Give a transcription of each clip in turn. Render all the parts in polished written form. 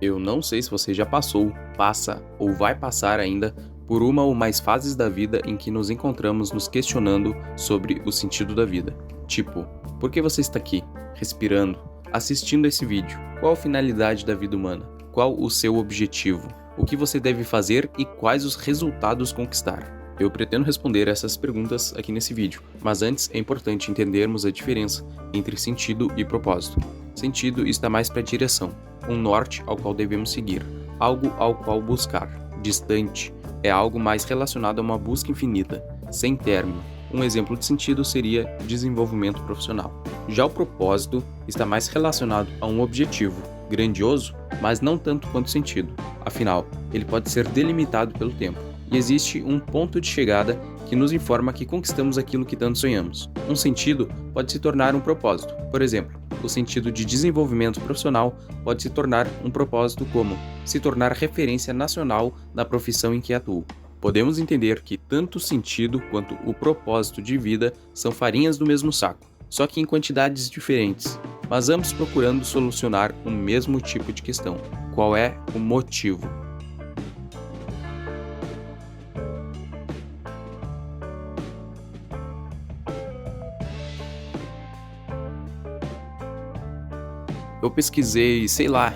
Eu não sei se você já passou, passa ou vai passar ainda por uma ou mais fases da vida em que nos encontramos nos questionando sobre o sentido da vida. Tipo, por que você está aqui, respirando, assistindo esse vídeo? Qual a finalidade da vida humana? Qual o seu objetivo? O que você deve fazer e quais os resultados conquistar? Eu pretendo responder essas perguntas aqui nesse vídeo, mas antes é importante entendermos a diferença entre sentido e propósito. Sentido está mais para a direção, um norte ao qual devemos seguir, algo ao qual buscar. Distante é algo mais relacionado a uma busca infinita, sem término. Um exemplo de sentido seria desenvolvimento profissional. Já o propósito está mais relacionado a um objetivo, grandioso, mas não tanto quanto sentido. Afinal, ele pode ser delimitado pelo tempo. E existe um ponto de chegada que nos informa que conquistamos aquilo que tanto sonhamos. Um sentido pode se tornar um propósito. Por exemplo, o sentido de desenvolvimento profissional pode se tornar um propósito como se tornar referência nacional na profissão em que atuo. Podemos entender que tanto o sentido quanto o propósito de vida são farinhas do mesmo saco, só que em quantidades diferentes, mas ambos procurando solucionar o mesmo tipo de questão: qual é o motivo? Eu pesquisei,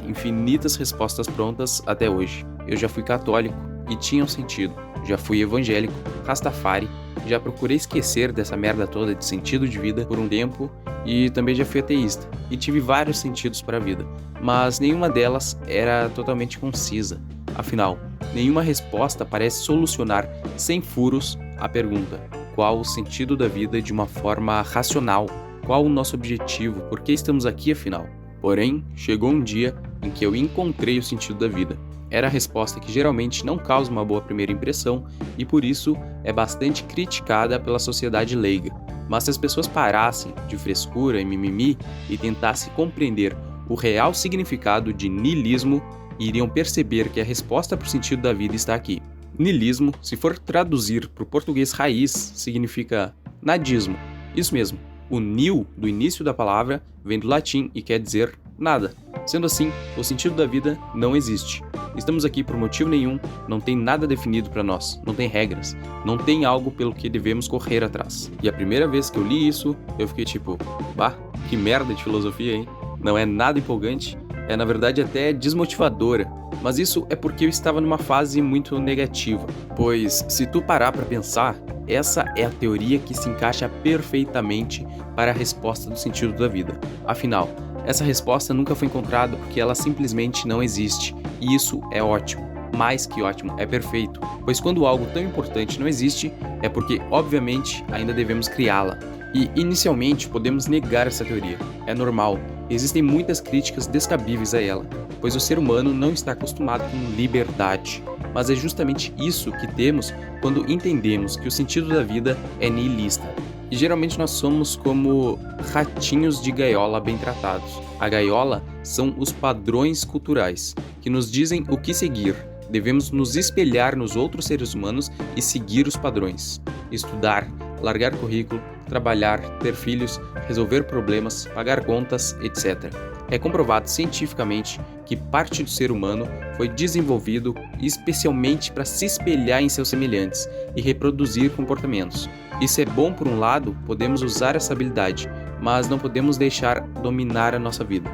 infinitas respostas prontas até hoje. Eu já fui católico e tinha um sentido. Já fui evangélico, rastafari, já procurei esquecer dessa merda toda de sentido de vida por um tempo e também já fui ateísta e tive vários sentidos para a vida, mas nenhuma delas era totalmente concisa. Afinal, nenhuma resposta parece solucionar sem furos a pergunta: qual o sentido da vida de uma forma racional? Qual o nosso objetivo? Por que estamos aqui afinal? Porém, chegou um dia em que eu encontrei o sentido da vida. Era a resposta que geralmente não causa uma boa primeira impressão e por isso é bastante criticada pela sociedade leiga. Mas se as pessoas parassem de frescura e mimimi e tentassem compreender o real significado de niilismo, iriam perceber que a resposta para o sentido da vida está aqui. Niilismo, se for traduzir para o português raiz, significa nadismo. Isso mesmo. O nil, do início da palavra, vem do latim e quer dizer nada. Sendo assim, o sentido da vida não existe. Estamos aqui por motivo nenhum, não tem nada definido para nós, não tem regras, não tem algo pelo que devemos correr atrás. E a primeira vez que eu li isso, eu fiquei tipo, bah, que merda de filosofia, hein? Não é nada empolgante, é na verdade até desmotivadora. Mas isso é porque eu estava numa fase muito negativa, pois se tu parar para pensar, essa é a teoria que se encaixa perfeitamente para a resposta do sentido da vida. Afinal, essa resposta nunca foi encontrada porque ela simplesmente não existe, e isso é ótimo. Mais que ótimo, é perfeito, pois quando algo tão importante não existe, é porque, obviamente, ainda devemos criá-la. E, inicialmente, podemos negar essa teoria. É normal, existem muitas críticas descabíveis a ela, pois o ser humano não está acostumado com liberdade. Mas é justamente isso que temos quando entendemos que o sentido da vida é niilista. E geralmente nós somos como ratinhos de gaiola bem tratados. A gaiola são os padrões culturais, que nos dizem o que seguir. Devemos nos espelhar nos outros seres humanos e seguir os padrões. Estudar, largar currículo, trabalhar, ter filhos, resolver problemas, pagar contas, etc. É comprovado cientificamente que parte do ser humano foi desenvolvido especialmente para se espelhar em seus semelhantes e reproduzir comportamentos. Isso é bom por um lado, podemos usar essa habilidade, mas não podemos deixar dominar a nossa vida.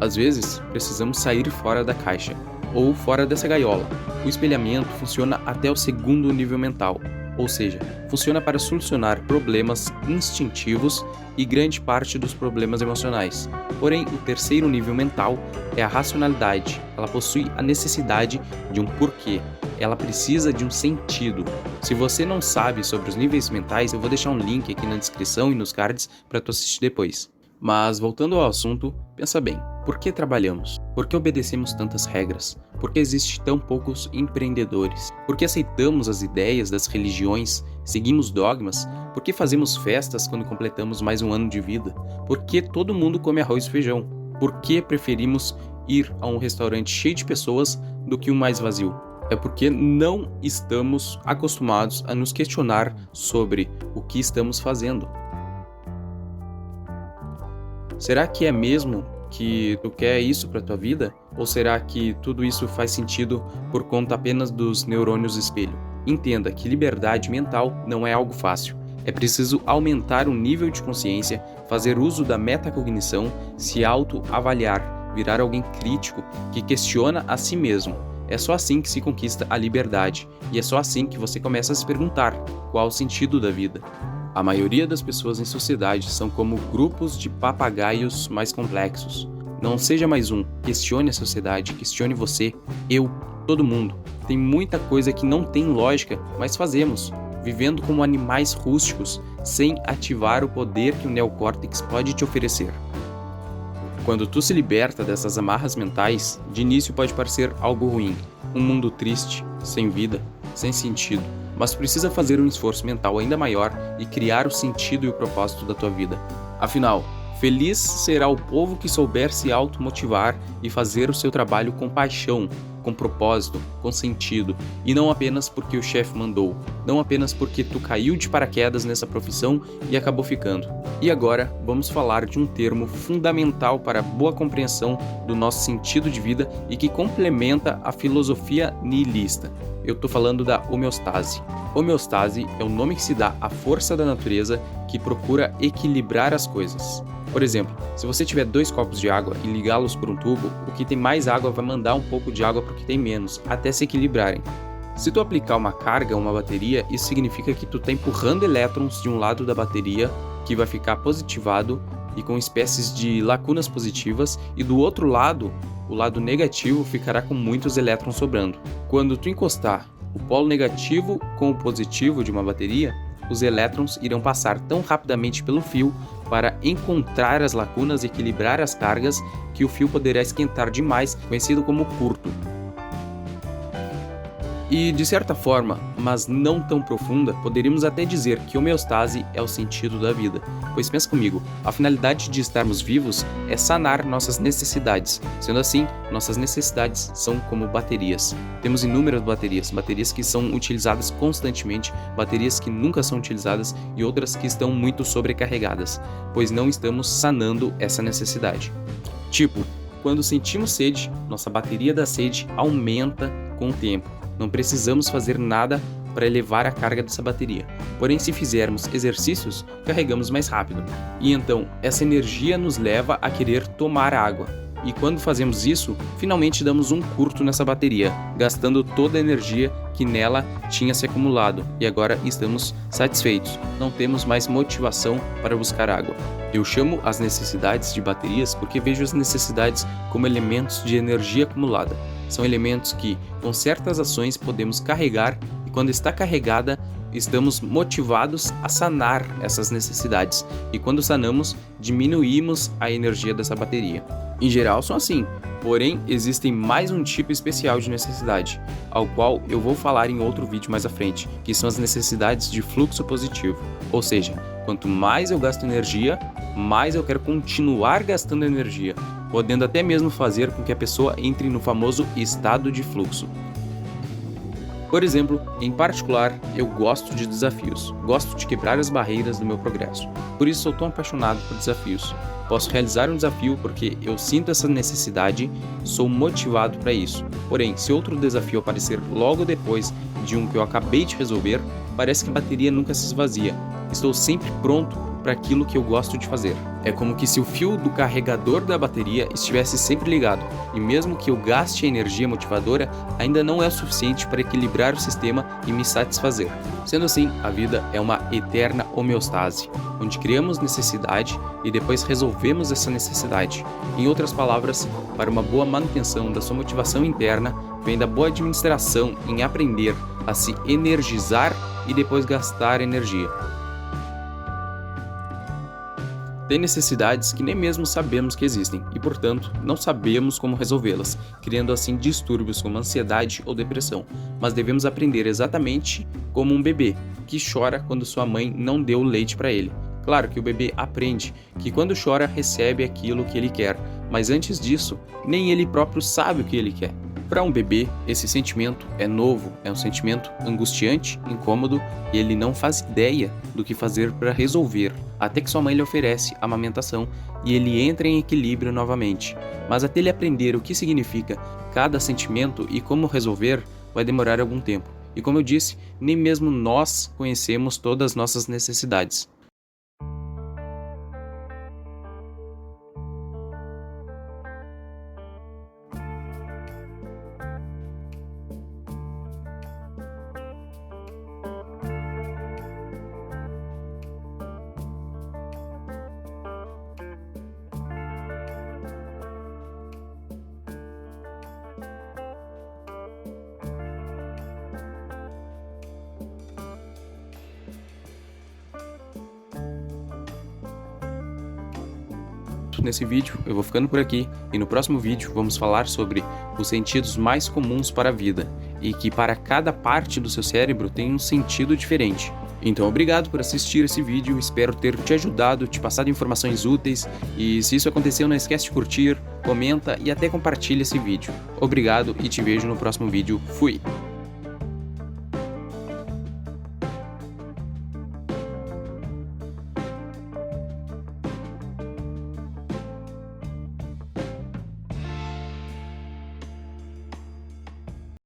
Às vezes, precisamos sair fora da caixa, ou fora dessa gaiola. O espelhamento funciona até o segundo nível mental, ou seja, funciona para solucionar problemas instintivos e grande parte dos problemas emocionais. Porém, o terceiro nível mental é a racionalidade. Ela possui a necessidade de um porquê. Ela precisa de um sentido. Se você não sabe sobre os níveis mentais, eu vou deixar um link aqui na descrição e nos cards para tu assistir depois. Mas, voltando ao assunto, pensa bem, por que trabalhamos? Por que obedecemos tantas regras? Por que existem tão poucos empreendedores? Por que aceitamos as ideias das religiões, seguimos dogmas? Por que fazemos festas quando completamos mais um ano de vida? Por que todo mundo come arroz e feijão? Por que preferimos ir a um restaurante cheio de pessoas do que um mais vazio? É porque não estamos acostumados a nos questionar sobre o que estamos fazendo. Será que é mesmo que tu quer isso para tua vida? Ou será que tudo isso faz sentido por conta apenas dos neurônios espelho? Entenda que liberdade mental não é algo fácil. É preciso aumentar o nível de consciência, fazer uso da metacognição, se autoavaliar, virar alguém crítico que questiona a si mesmo. É só assim que se conquista a liberdade, e é só assim que você começa a se perguntar qual o sentido da vida. A maioria das pessoas em sociedade são como grupos de papagaios mais complexos. Não seja mais um, questione a sociedade, questione você, eu, todo mundo. Tem muita coisa que não tem lógica, mas fazemos, vivendo como animais rústicos, sem ativar o poder que o neocórtex pode te oferecer. Quando tu se liberta dessas amarras mentais, de início pode parecer algo ruim, um mundo triste, sem vida, sem sentido, mas precisa fazer um esforço mental ainda maior e criar o sentido e o propósito da tua vida. Afinal, feliz será o povo que souber se automotivar e fazer o seu trabalho com paixão, com propósito, com sentido, e não apenas porque o chefe mandou, não apenas porque tu caiu de paraquedas nessa profissão e acabou ficando. E agora, vamos falar de um termo fundamental para a boa compreensão do nosso sentido de vida e que complementa a filosofia nihilista. Eu estou falando da homeostase. Homeostase é o nome que se dá à força da natureza que procura equilibrar as coisas. Por exemplo, se você tiver 2 copos de água e ligá-los por um tubo, o que tem mais água vai mandar um pouco de água para o que tem menos, até se equilibrarem. Se tu aplicar uma carga a uma bateria, isso significa que tu está empurrando elétrons de um lado da bateria, que vai ficar positivado e com espécies de lacunas positivas, e do outro lado, o lado negativo ficará com muitos elétrons sobrando. Quando tu encostar o polo negativo com o positivo de uma bateria, os elétrons irão passar tão rapidamente pelo fio para encontrar as lacunas e equilibrar as cargas que o fio poderá esquentar demais, conhecido como curto. E, de certa forma, mas não tão profunda, poderíamos até dizer que homeostase é o sentido da vida. Pois pensa comigo, a finalidade de estarmos vivos é sanar nossas necessidades. Sendo assim, nossas necessidades são como baterias. Temos inúmeras baterias, baterias que são utilizadas constantemente, baterias que nunca são utilizadas e outras que estão muito sobrecarregadas, pois não estamos sanando essa necessidade. Tipo, quando sentimos sede, nossa bateria da sede aumenta com o tempo. Não precisamos fazer nada para elevar a carga dessa bateria. Porém, se fizermos exercícios, carregamos mais rápido. E então, essa energia nos leva a querer tomar água. E quando fazemos isso, finalmente damos um curto nessa bateria, gastando toda a energia que nela tinha se acumulado. E agora estamos satisfeitos. Não temos mais motivação para buscar água. Eu chamo as necessidades de baterias porque vejo as necessidades como elementos de energia acumulada. São elementos que, com certas ações, podemos carregar e, quando está carregada, estamos motivados a sanar essas necessidades. E quando sanamos, diminuímos a energia dessa bateria. Em geral, são assim. Porém, existem mais um tipo especial de necessidade, ao qual eu vou falar em outro vídeo mais à frente, que são as necessidades de fluxo positivo. Ou seja, quanto mais eu gasto energia, mais eu quero continuar gastando energia, podendo até mesmo fazer com que a pessoa entre no famoso estado de fluxo. Por exemplo, em particular, eu gosto de desafios, gosto de quebrar as barreiras do meu progresso. Por isso sou tão apaixonado por desafios. Posso realizar um desafio porque eu sinto essa necessidade, sou motivado para isso. Porém, se outro desafio aparecer logo depois de um que eu acabei de resolver, parece que a bateria nunca se esvazia. Estou sempre pronto para aquilo que eu gosto de fazer. É como que se o fio do carregador da bateria estivesse sempre ligado, e mesmo que eu gaste a energia motivadora, ainda não é o suficiente para equilibrar o sistema e me satisfazer. Sendo assim, a vida é uma eterna homeostase, onde criamos necessidade e depois resolvemos essa necessidade. Em outras palavras, para uma boa manutenção da sua motivação interna, vem da boa administração em aprender a se energizar e depois gastar energia. Tem necessidades que nem mesmo sabemos que existem e, portanto, não sabemos como resolvê-las, criando assim distúrbios como ansiedade ou depressão. Mas devemos aprender exatamente como um bebê que chora quando sua mãe não deu leite para ele. Claro que o bebê aprende que quando chora recebe aquilo que ele quer, mas antes disso, nem ele próprio sabe o que ele quer. Para um bebê, esse sentimento é novo, é um sentimento angustiante, incômodo, e ele não faz ideia do que fazer para resolver. até que sua mãe lhe oferece a amamentação e ele entra em equilíbrio novamente. Mas até ele aprender o que significa cada sentimento e como resolver, vai demorar algum tempo. E como eu disse, nem mesmo nós conhecemos todas as nossas necessidades. Nesse vídeo eu vou ficando por aqui e no próximo vídeo vamos falar sobre os sentidos mais comuns para a vida e que para cada parte do seu cérebro tem um sentido diferente. Então obrigado por assistir esse vídeo, espero ter te ajudado, te passado informações úteis e se isso aconteceu não esquece de curtir, comenta e até compartilha esse vídeo. Obrigado e te vejo no próximo vídeo. Fui!